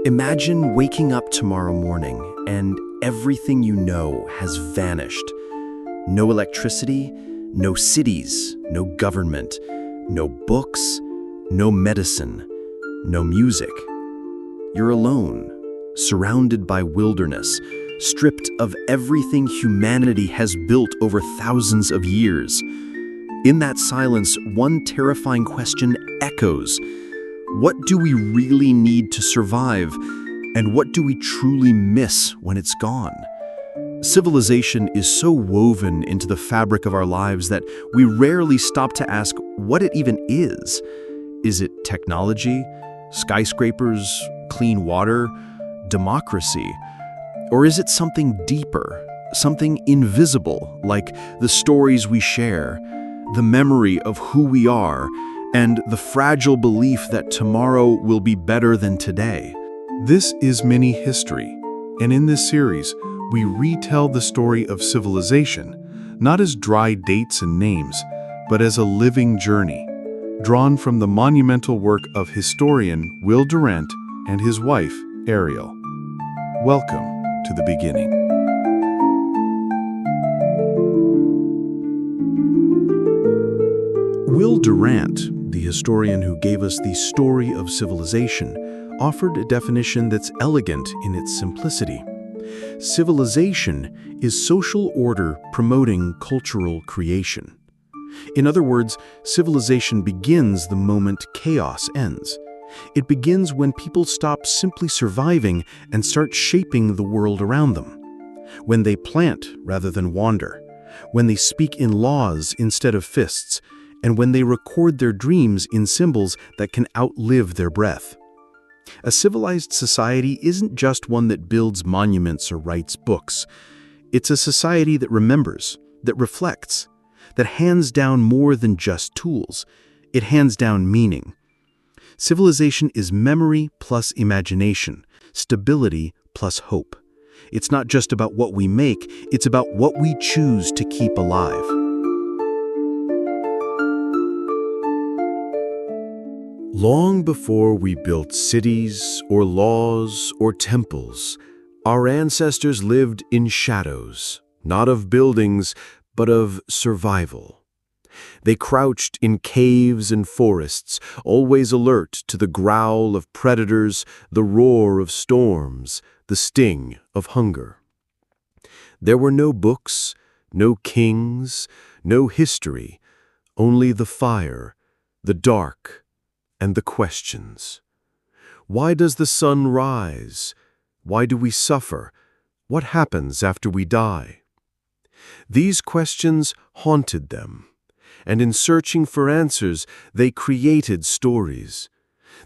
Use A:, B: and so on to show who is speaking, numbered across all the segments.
A: Imagine waking up tomorrow morning and everything you know has vanished. No electricity, no cities, no government, no books, no medicine, no music. You're alone, surrounded by wilderness, stripped of everything humanity has built over thousands of years. In that silence, one terrifying question echoes. What do we really need to survive, and what do we truly miss when it's gone? Civilization is so woven into the fabric of our lives that we rarely stop to ask what it even is. Is it technology, skyscrapers, clean water, democracy? Or is it something deeper, something invisible, like the stories we share, the memory of who we are, and the fragile belief that tomorrow will be better than today?
B: This is Mini History, and in this series, we retell the story of civilization, not as dry dates and names, but as a living journey, drawn from the monumental work of historian Will Durant and his wife, Ariel. Welcome to the beginning. Will Durant, the historian who gave us the story of civilization, offered a definition that's elegant in its simplicity. Civilization is social order promoting cultural creation. In other words, civilization begins the moment chaos ends. It begins when people stop simply surviving and start shaping the world around them. When they plant rather than wander. When they speak in laws instead of fists. And when they record their dreams in symbols that can outlive their breath. A civilized society isn't just one that builds monuments or writes books. It's a society that remembers, that reflects, that hands down more than just tools. It hands down meaning. Civilization is memory plus imagination, stability plus hope. It's not just about what we make, it's about what we choose to keep alive. Long before we built cities or laws or temples, our ancestors lived in shadows, not of buildings, but of survival. They crouched in caves and forests, always alert to the growl of predators, the roar of storms, the sting of hunger. There were no books, no kings, no history, only the fire, the dark, and the questions. Why does the sun rise? Why do we suffer? What happens after we die? These questions haunted them, and in searching for answers, they created stories.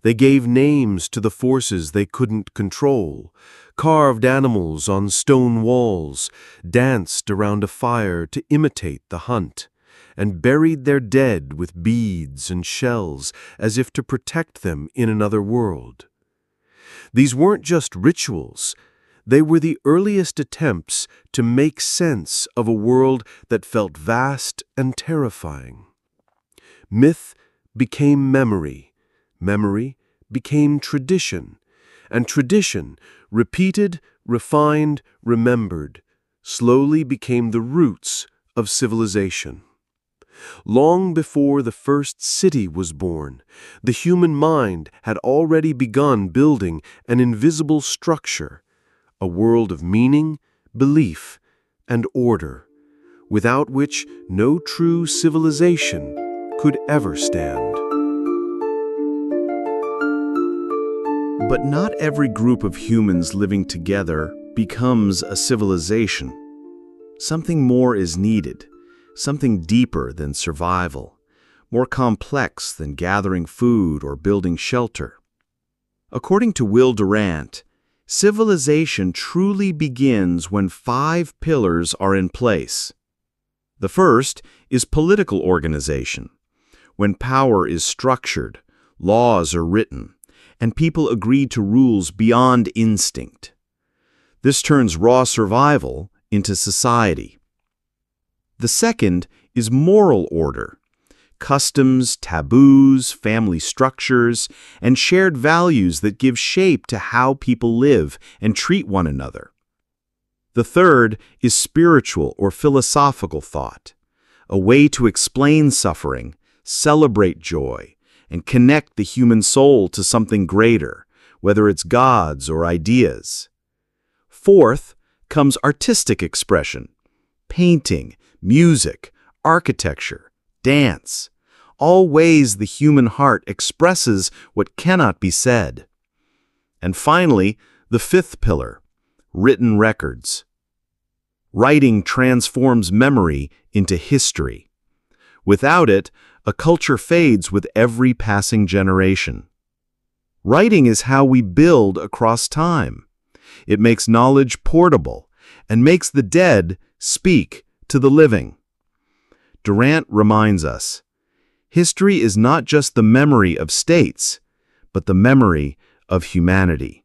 B: They gave names to the forces they couldn't control, carved animals on stone walls, danced around a fire to imitate the hunt, and buried their dead with beads and shells as if to protect them in another world. These weren't just rituals. They were the earliest attempts to make sense of a world that felt vast and terrifying. Myth became memory, memory became tradition, and tradition, repeated, refined, remembered, slowly became the roots of civilization. Long before the first city was born, the human mind had already begun building an invisible structure, a world of meaning, belief, and order, without which no true civilization could ever stand. But not every group of humans living together becomes a civilization. Something more is needed. Something deeper than survival, more complex than gathering food or building shelter. According to Will Durant, civilization truly begins when 5 pillars are in place. The first is political organization, when power is structured, laws are written, and people agree to rules beyond instinct. This turns raw survival into society. The second is moral order, customs, taboos, family structures, and shared values that give shape to how people live and treat one another. The third is spiritual or philosophical thought, a way to explain suffering, celebrate joy, and connect the human soul to something greater, whether it's gods or ideas. Fourth comes artistic expression, painting, music, architecture, dance, all ways the human heart expresses what cannot be said. And finally, the fifth pillar, written records. Writing transforms memory into history. Without it, a culture fades with every passing generation. Writing is how we build across time. It makes knowledge portable and makes the dead speak to the living. Durant reminds us, history is not just the memory of states, but the memory of humanity.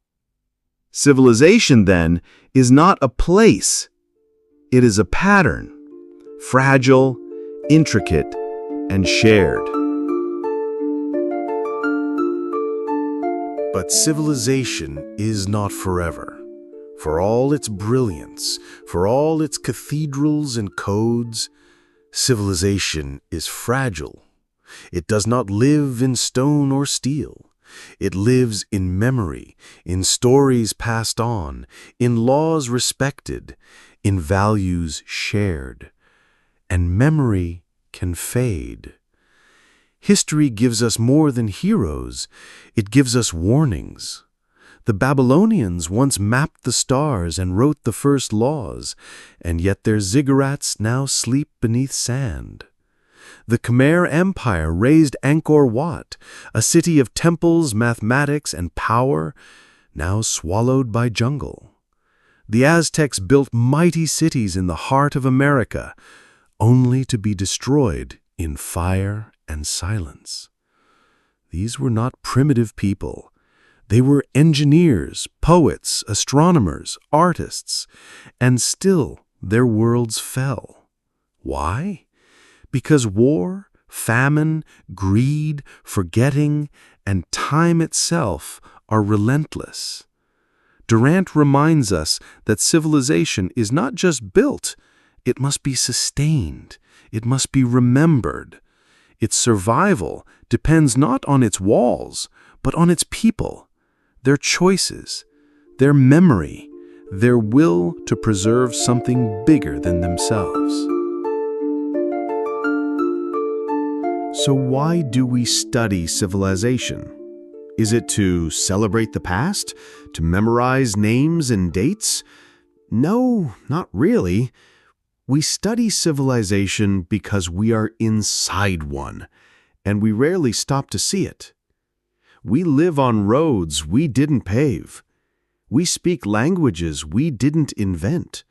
B: Civilization, then, is not a place. It is a pattern, fragile, intricate, and shared.
A: But civilization is not forever. For all its brilliance, for all its cathedrals and codes, civilization is fragile. It does not live in stone or steel. It lives in memory, in stories passed on, in laws respected, in values shared. And memory can fade. History gives us more than heroes. It gives us warnings. The Babylonians once mapped the stars and wrote the first laws, and yet their ziggurats now sleep beneath sand. The Khmer Empire raised Angkor Wat, a city of temples, mathematics, and power, now swallowed by jungle. The Aztecs built mighty cities in the heart of America, only to be destroyed in fire and silence. These were not primitive people. They were engineers, poets, astronomers, artists, and still their worlds fell. Why? Because war, famine, greed, forgetting, and time itself are relentless. Durant reminds us that civilization is not just built, it must be sustained, it must be remembered. Its survival depends not on its walls, but on its people, their choices, their memory, their will to preserve something bigger than themselves. So why do we study civilization? Is it to celebrate the past? To memorize names and dates? No, not really. We study civilization because we are inside one, and we rarely stop to see it. We live on roads we didn't pave. We speak languages we didn't invent.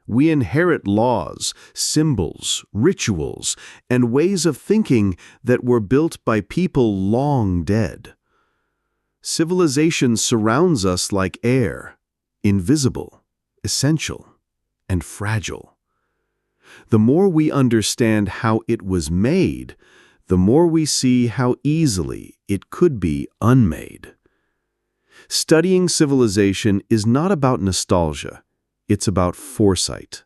A: We inherit laws, symbols, rituals, and ways of thinking that were built by people long dead. Civilization surrounds us like air, invisible, essential, and fragile. The more we understand how it was made, the more we see how easily it could be unmade. Studying civilization is not about nostalgia, it's about foresight.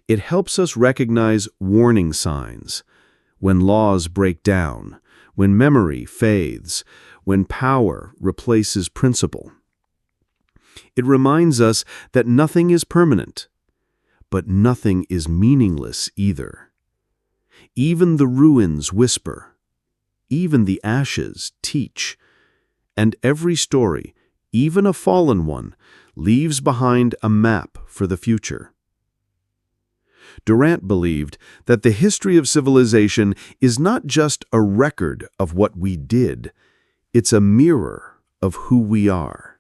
A: It helps us recognize warning signs, when laws break down, when memory fades, when power replaces principle. It reminds us that nothing is permanent, but nothing is meaningless either. Even the ruins whisper, even the ashes teach, and every story, even a fallen one, leaves behind a map for the future. Durant believed that the history of civilization is not just a record of what we did, it's a mirror of who we are.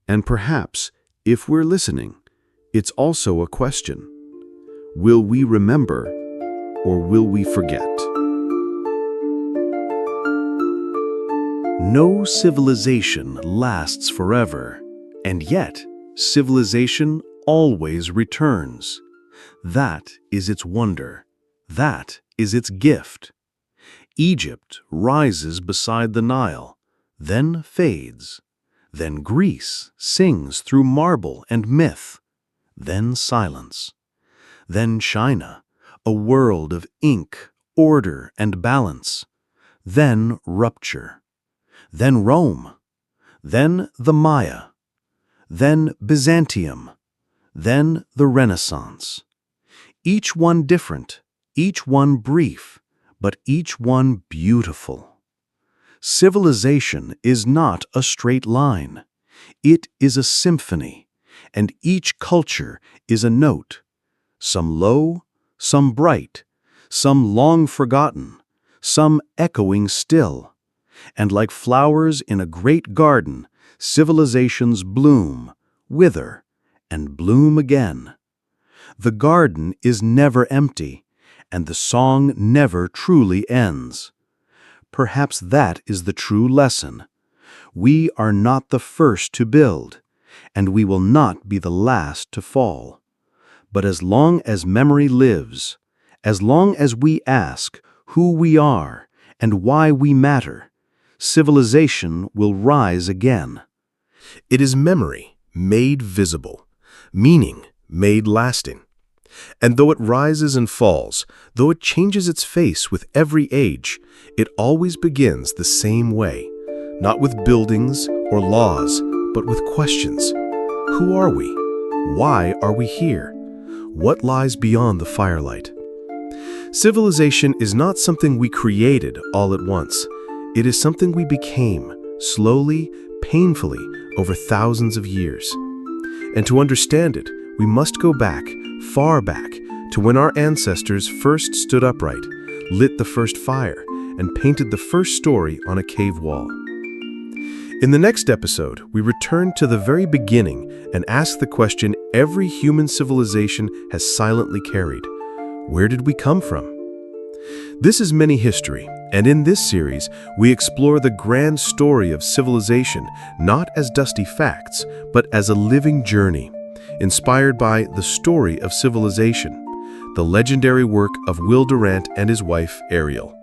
A: And perhaps, if we're listening, it's also a question. Will we remember, or will we forget? No civilization lasts forever, and yet civilization always returns. That is its wonder.
B: That is its gift. Egypt rises beside the Nile, then fades. Then Greece sings through marble and myth, then silence. Then China, a world of ink, order, and balance. Then rupture. Then Rome. Then the Maya. Then Byzantium. Then the Renaissance. Each one different, each one brief, but each one beautiful. Civilization is not a straight line. It is a symphony, and each culture is a note. Some low, some bright, some long forgotten, some echoing still. And like flowers in a great garden, civilizations bloom, wither, and bloom again. The garden is never empty, and the song never truly ends. Perhaps that is the true lesson. We are not the first to build, and we will not be the last to fall. But as long as memory lives, as long as we ask who we are and why we matter, civilization will rise again.
C: It is memory made visible, meaning made lasting. And though it rises and falls, though it changes its face with every age, it always begins the same way, not with buildings or laws, but with questions. Who are we? Why are we here? What lies beyond the firelight? Civilization is not something we created all at once. It is something we became, slowly, painfully, over thousands of years. And to understand it, we must go back, far back, to when our ancestors first stood upright, lit the first fire, and painted the first story on a cave wall. In the next episode, we return to the very beginning and ask the question every human civilization has silently carried. Where did we come from? This is Mini History, and in this series, we explore the grand story of civilization not as dusty facts, but as a living journey, inspired by The Story of Civilization, the legendary work of Will Durant and his wife, Ariel.